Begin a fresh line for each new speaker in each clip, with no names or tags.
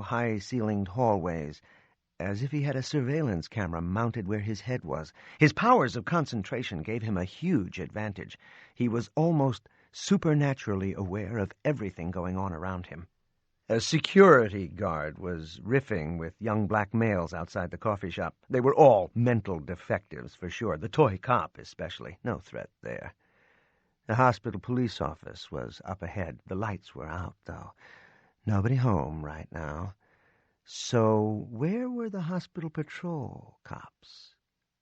high-ceilinged hallways, as if he had a surveillance camera mounted where his head was. His powers of concentration gave him a huge advantage. He was almost supernaturally aware of everything going on around him. A security guard was riffing with young black males outside the coffee shop. They were all mental defectives, for sure, the toy cop especially. No threat there. The hospital police office was up ahead. The lights were out, though. Nobody home right now. So where were the hospital patrol cops?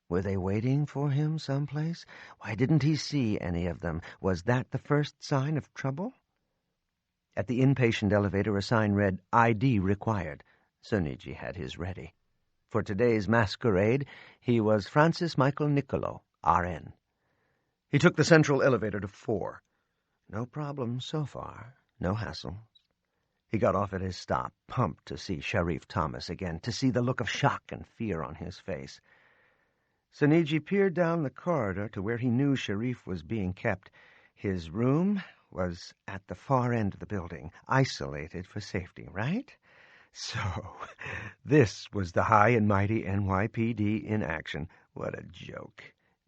Were they waiting for him someplace? Why didn't he see any of them? Was that the first sign of trouble? At the inpatient elevator, a sign read, ID required. Soniji had his ready. For today's masquerade, he was Francis Michael Niccolo, RN. He took the central elevator to 4. No problem so far. No hassle. He got off at his stop, pumped to see Sharif Thomas again, to see the look of shock and fear on his face. Soniji peered down the corridor to where he knew Sharif was being kept. His room was at the far end of the building, isolated for safety, right? So, this was the high and mighty NYPD in action. What a joke.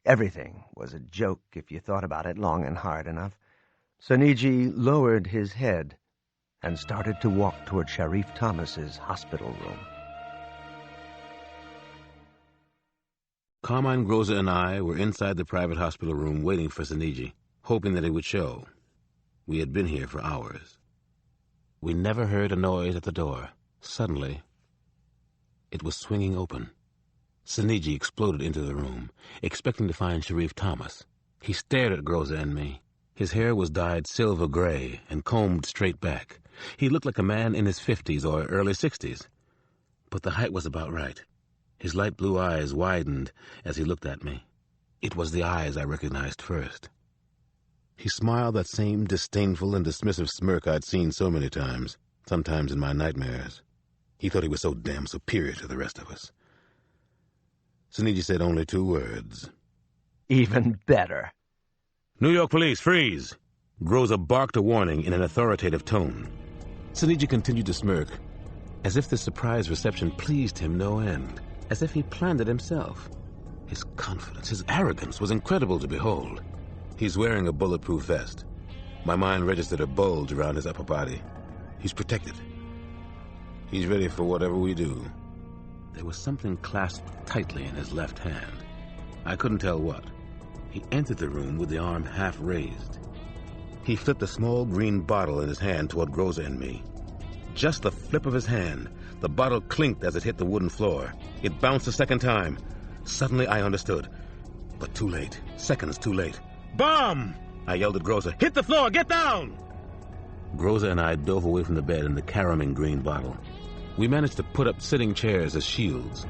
Everything was a joke if you thought about it long and hard enough. Soniji lowered his head and started to walk toward Sharif Thomas's hospital room.
Carmine Groza and I were inside the private hospital room waiting for Soniji, hoping that he would show. We had been here for hours. We never heard a noise at the door. Suddenly, it was swinging open. Soniji exploded into the room, expecting to find Sharif Thomas. He stared at Groza and me. His hair was dyed silver gray and combed straight back. He looked like a man in his 50s or early 60s. But the height was about right. His light blue eyes widened as he looked at me. It was the eyes I recognized first. He smiled that same disdainful and dismissive smirk I'd seen so many times, sometimes in my nightmares. He thought he was so damn superior to the rest of us. Soniji said only 2 words.
Even better.
New York police, freeze! Groza barked a warning in an authoritative tone. Soniji continued to smirk, as if the surprise reception pleased him no end, as if he planned it himself. His confidence, his arrogance was incredible to behold. He's wearing a bulletproof vest. My mind registered a bulge around his upper body. He's protected. He's ready for whatever we do. There was something clasped tightly in his left hand. I couldn't tell what. He entered the room with the arm half raised. He flipped a small green bottle in his hand toward Groza and me. Just the flip of his hand, the bottle clinked as it hit the wooden floor. It bounced a second time. Suddenly I understood. But too late. Seconds too late. Bomb! I yelled at Groza. Hit the floor! Get down! Groza and I dove away from the bed and the caroming green bottle. We managed to put up sitting chairs as shields.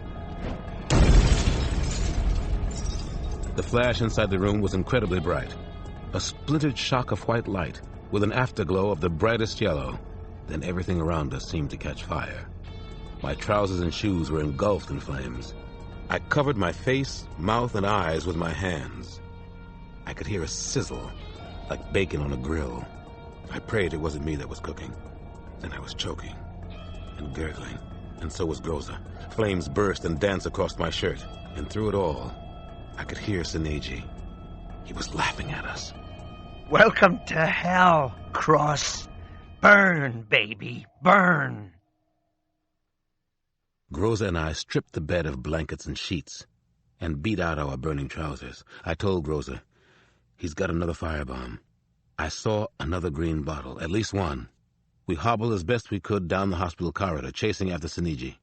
The flash inside the room was incredibly bright. A splintered shock of white light with an afterglow of the brightest yellow. Then everything around us seemed to catch fire. My trousers and shoes were engulfed in flames. I covered my face, mouth, and eyes with my hands. I could hear a sizzle, like bacon on a grill. I prayed it wasn't me that was cooking. Then I was choking and gurgling, and so was Groza. Flames burst and danced across my shirt, and through it all, I could hear Soniji. He was laughing at us.
Welcome to hell, Cross. Burn, baby, burn.
Groza and I stripped the bed of blankets and sheets and beat out our burning trousers. I told Groza, he's got another firebomb. I saw another green bottle, at least one. We hobbled as best we could down the hospital corridor, chasing after Soniji.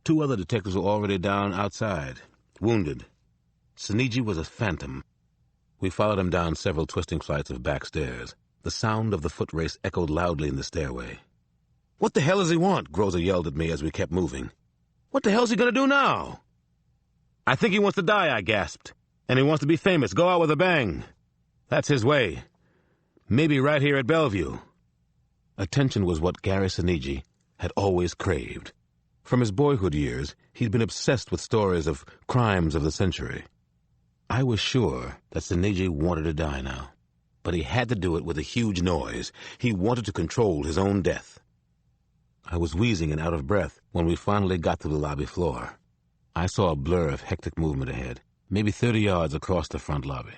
2 other detectives were already down outside, wounded. Soniji was a phantom. We followed him down several twisting flights of back stairs. The sound of the foot race echoed loudly in the stairway. What the hell does he want? Groza yelled at me as we kept moving. What the hell's he gonna do now? I think he wants to die, I gasped. And he wants to be famous, go out with a bang. That's his way. Maybe right here at Bellevue. Attention was what Gary Soniji had always craved. From his boyhood years, he'd been obsessed with stories of crimes of the century. I was sure that Soniji wanted to die now, but he had to do it with a huge noise. He wanted to control his own death. I was wheezing and out of breath when we finally got to the lobby floor. I saw a blur of hectic movement ahead, maybe 30 yards across the front lobby.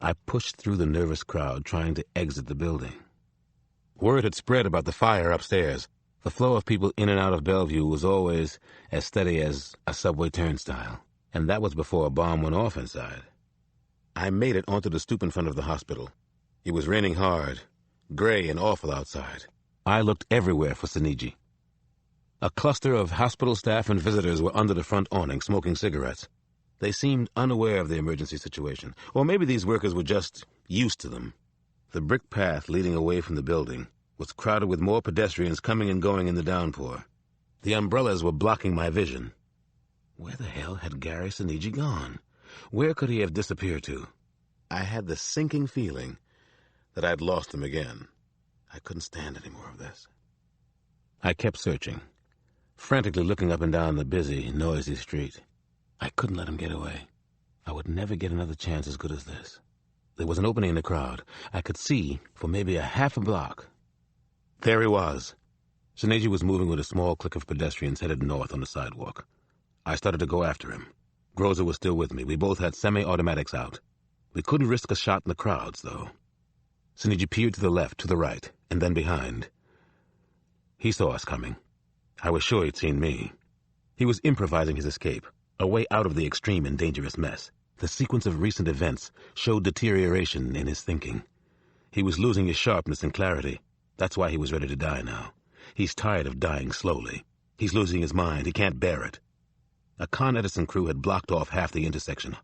I pushed through the nervous crowd trying to exit the building. Word had spread about the fire upstairs. The flow of people in and out of Bellevue was always as steady as a subway turnstile, and that was before a bomb went off inside. I made it onto the stoop in front of the hospital. It was raining hard, gray and awful outside. I looked everywhere for Sinigi. A cluster of hospital staff and visitors were under the front awning smoking cigarettes. They seemed unaware of the emergency situation, or maybe these workers were just used to them. The brick path leading away from the building was crowded with more pedestrians coming and going in the downpour. The umbrellas were blocking my vision. Where the hell had Gary Sinigi gone? Where could he have disappeared to? I had the sinking feeling that I'd lost him again. I couldn't stand any more of this. I kept searching, frantically looking up and down the busy, noisy street. I couldn't let him get away. I would never get another chance as good as this. There was an opening in the crowd. I could see for maybe a half a block. There he was. Sinigi was moving with a small clique of pedestrians headed north on the sidewalk. I started to go after him. Groza was still with me. We both had semi-automatics out. We couldn't risk a shot in the crowds, though. Sinigi peered to the left, to the right, and then behind. He saw us coming. I was sure he'd seen me. He was improvising his escape, a way out of the extreme and dangerous mess. The sequence of recent events showed deterioration in his thinking. He was losing his sharpness and clarity. That's why he was ready to die now. He's tired of dying slowly. He's losing his mind. He can't bear it. A Con Edison crew had blocked off half the intersection.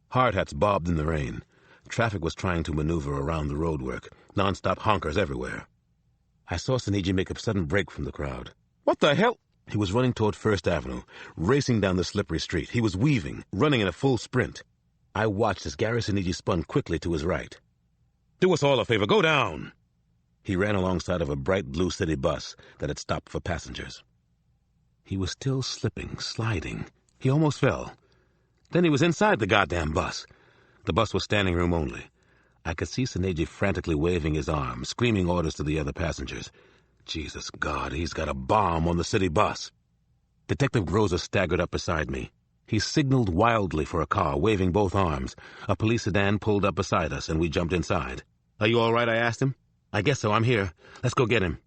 Hard hats bobbed in the rain. Traffic was trying to maneuver around the roadwork. Non-stop honkers everywhere. I saw Sinigi make a sudden break from the crowd. What the hell? He was running toward First Avenue, racing down the slippery street. He was weaving, running in a full sprint. I watched as Gary Sinigi spun quickly to his right. Do us all a favor, go down! He ran alongside of a bright blue city bus that had stopped for passengers. He was still slipping, sliding. He almost fell. Then he was inside the goddamn bus. The bus was standing room only. I could see Sinigi frantically waving his arm, screaming orders to the other passengers. Jesus God, he's got a bomb on the city bus. Detective Groza staggered up beside me. He signaled wildly for a car, waving both arms. A police sedan pulled up beside us, and we jumped inside. Are you all right? I asked him. I guess so. I'm here. Let's go get him.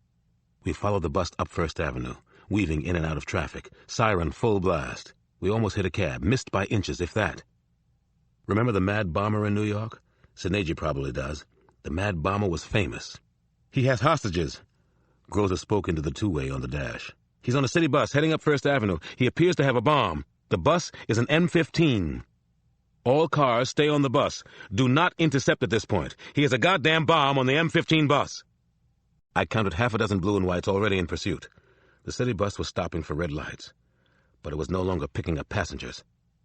We followed the bus up First Avenue, weaving in and out of traffic, siren full blast. We almost hit a cab, missed by inches, if that. Remember the Mad Bomber in New York? Sinigi probably does. The Mad Bomber was famous. He has hostages. Groza spoke into the two-way on the dash. He's on a city bus heading up First Avenue. He appears to have a bomb. The bus is an M15. All cars stay on the bus. Do not intercept at this point. He has a goddamn bomb on the M15 bus. I counted half a dozen blue and whites already in pursuit. The city bus was stopping for red lights, but it was no longer picking up passengers.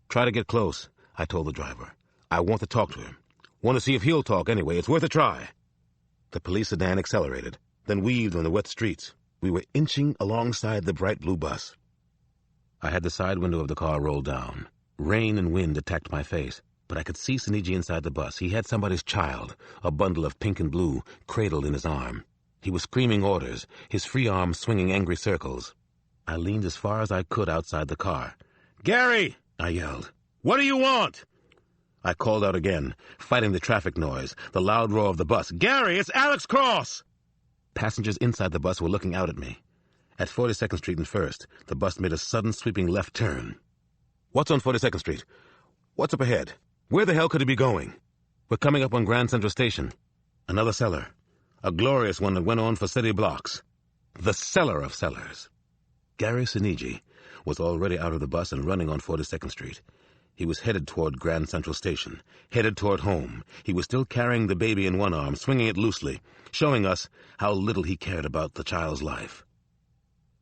Try to get close, I told the driver. I want to talk to him. Want to see if he'll talk anyway. It's worth a try. The police sedan accelerated, then weaved on the wet streets. We were inching alongside the bright blue bus. I had the side window of the car rolled down. Rain and wind attacked my face, but I could see Sinigi inside the bus. He had somebody's child, a bundle of pink and blue, cradled in his arm. He was screaming orders, his free arm swinging angry circles. I leaned as far as I could outside the car. "Gary!" I yelled. "What do you want?" I called out again, fighting the traffic noise, the loud roar of the bus. "Gary, it's Alex Cross!" Passengers inside the bus were looking out at me. At 42nd Street and First, the bus made a sudden sweeping left turn. "What's on 42nd Street? What's up ahead? Where the hell could it be going?" "We're coming up on Grand Central Station. Another cellar. A glorious one that went on for city blocks. The cellar of cellars." Gary Sinigi was already out of the bus and running on 42nd Street. He was headed toward Grand Central Station, headed toward home. He was still carrying the baby in one arm, swinging it loosely, showing us how little he cared about the child's life.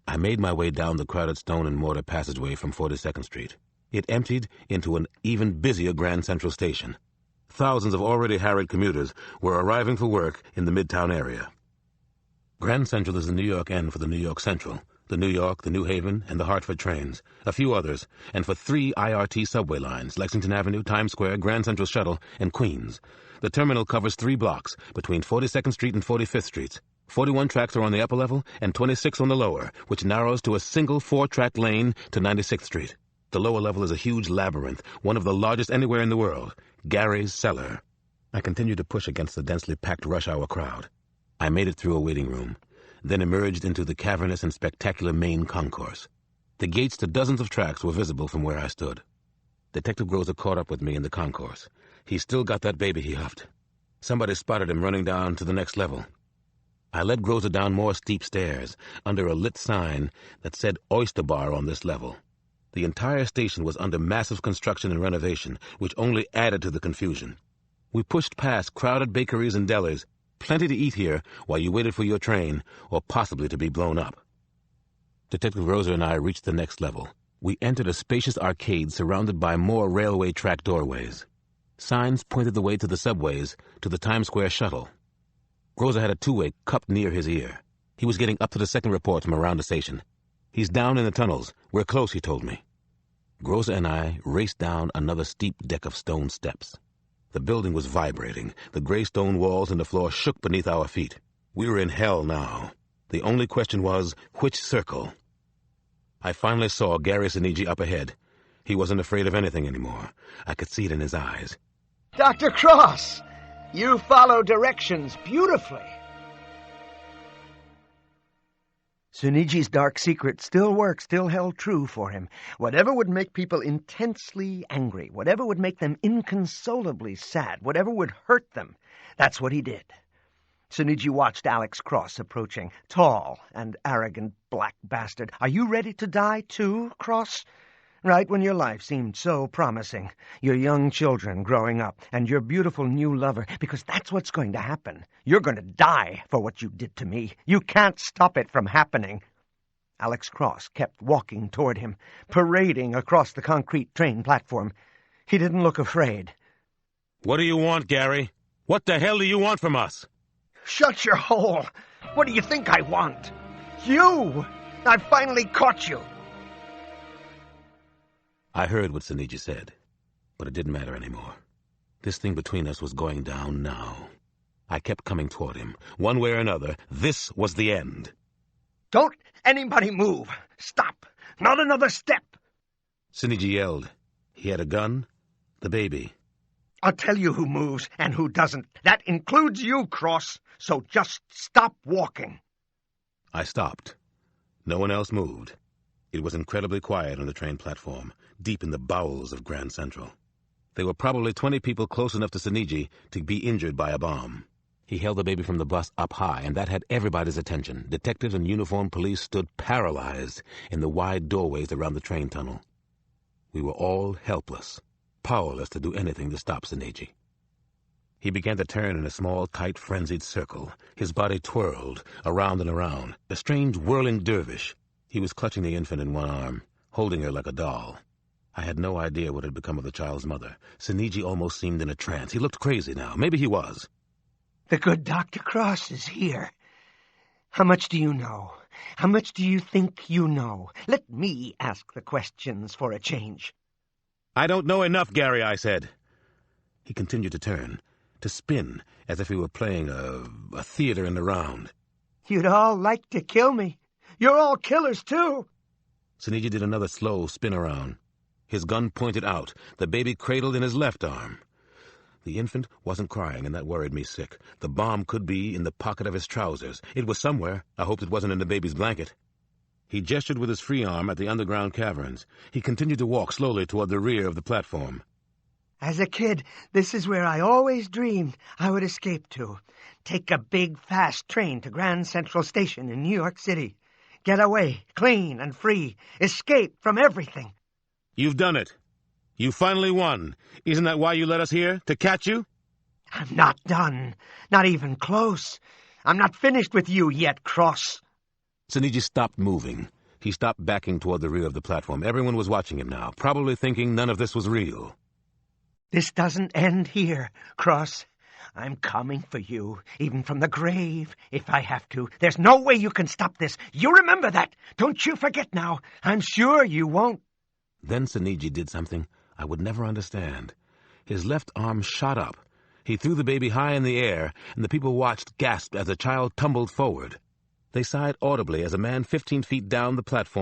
I made my way down the crowded stone and mortar passageway from 42nd Street. It emptied into an even busier Grand Central Station. Thousands of already harried commuters were arriving for work in the Midtown area. Grand Central is the New York end for the New York Central, the New York, the New Haven, and the Hartford trains, a few others, and for 3 IRT subway lines, Lexington Avenue, Times Square, Grand Central Shuttle, and Queens. The terminal covers 3 blocks between 42nd Street and 45th Streets. 41 tracks are on the upper level and 26 on the lower, which narrows to a single 4-track lane to 96th Street. The lower level is a huge labyrinth, one of the largest anywhere in the world. Gary's Cellar. I continued to push against the densely packed rush-hour crowd. I made it through a waiting room, then emerged into the cavernous and spectacular main concourse. The gates to dozens of tracks were visible from where I stood. Detective Groza caught up with me in the concourse. He's still got that baby, he huffed. Somebody spotted him running down to the next level. I led Groza down more steep stairs, under a lit sign that said Oyster Bar on this level. The entire station was under massive construction and renovation, which only added to the confusion. We pushed past crowded bakeries and delis, plenty to eat here while you waited for your train, or possibly to be blown up. Detective Groza and I reached the next level. We entered a spacious arcade surrounded by more railway track doorways. Signs pointed the way to the subways, to the Times Square shuttle. Groza had a two-way cupped near his ear. He was getting up to the second report from around the station. He's down in the tunnels. We're close, he told me. Groza and I raced down another steep deck of stone steps. The building was vibrating. The gray stone walls and the floor shook beneath our feet. We were in hell now. The only question was, which circle? I finally saw Gary Sinigi up ahead. He wasn't afraid of anything anymore. I could see it in his eyes.
Dr. Cross, you follow directions beautifully. Suniji's dark secret still worked, still held true for him. Whatever would make people intensely angry, whatever would make them inconsolably sad, whatever would hurt them, that's what he did. Suniji watched Alex Cross approaching, tall and arrogant black bastard. Are you ready to die too, Cross? Right when your life seemed so promising, your young children growing up, and your beautiful new lover, because that's what's going to happen. You're going to die for what you did to me. You can't stop it from happening. Alex Cross kept walking toward him, parading across the concrete train platform. He didn't look afraid.
What do you want, Gary? What the hell do you want from us?
Shut your hole! What do you think I want? You! I've finally caught you!
I heard what Siniji said, but it didn't matter anymore. This thing between us was going down now. I kept coming toward him. One way or another, this was the end.
Don't anybody move! Stop! Not another step!
Siniji yelled. He had a gun, the baby.
I'll tell you who moves and who doesn't. That includes you, Cross. So just stop walking.
I stopped. No one else moved. It was incredibly quiet on the train platform, deep in the bowels of Grand Central. There were probably 20 people close enough to Siniji to be injured by a bomb. He held the baby from the bus up high, and that had everybody's attention. Detectives and uniformed police stood paralyzed in the wide doorways around the train tunnel. We were all helpless, powerless to do anything to stop Siniji. He began to turn in a small, tight, frenzied circle. His body twirled around and around, a strange whirling dervish. He was clutching the infant in one arm, holding her like a doll. I had no idea what had become of the child's mother. Siniji almost seemed in a trance. He looked crazy now. Maybe he was.
The good Dr. Cross is here. How much do you know? How much do you think you know? Let me ask the questions for a change.
I don't know enough, Gary, I said. He continued to turn, to spin, as if he were playing a theater in the round.
You'd all like to kill me. You're all killers, too.
Siniji did another slow spin around. His gun pointed out, the baby cradled in his left arm. The infant wasn't crying, and that worried me sick. The bomb could be in the pocket of his trousers. It was somewhere. I hoped it wasn't in the baby's blanket. He gestured with his free arm at the underground caverns. He continued to walk slowly toward the rear of the platform.
As a kid, this is where I always dreamed I would escape to. Take a big, fast train to Grand Central Station in New York City. Get away, clean and free. Escape from everything.
You've done it. You finally won. Isn't that why you led us here? To catch you?
I'm not done. Not even close. I'm not finished with you yet, Cross.
Siniji stopped moving. He stopped backing toward the rear of the platform. Everyone was watching him now, probably thinking none of this was real.
This doesn't end here, Cross. I'm coming for you, even from the grave, if I have to. There's no way you can stop this. You remember that. Don't you forget now. I'm sure you won't.
Then Siniji did something I would never understand. His left arm shot up. He He threw the baby high in the air, and the people watched, gasped as the child tumbled forward. They sighed audibly as a man 15 feet down the platform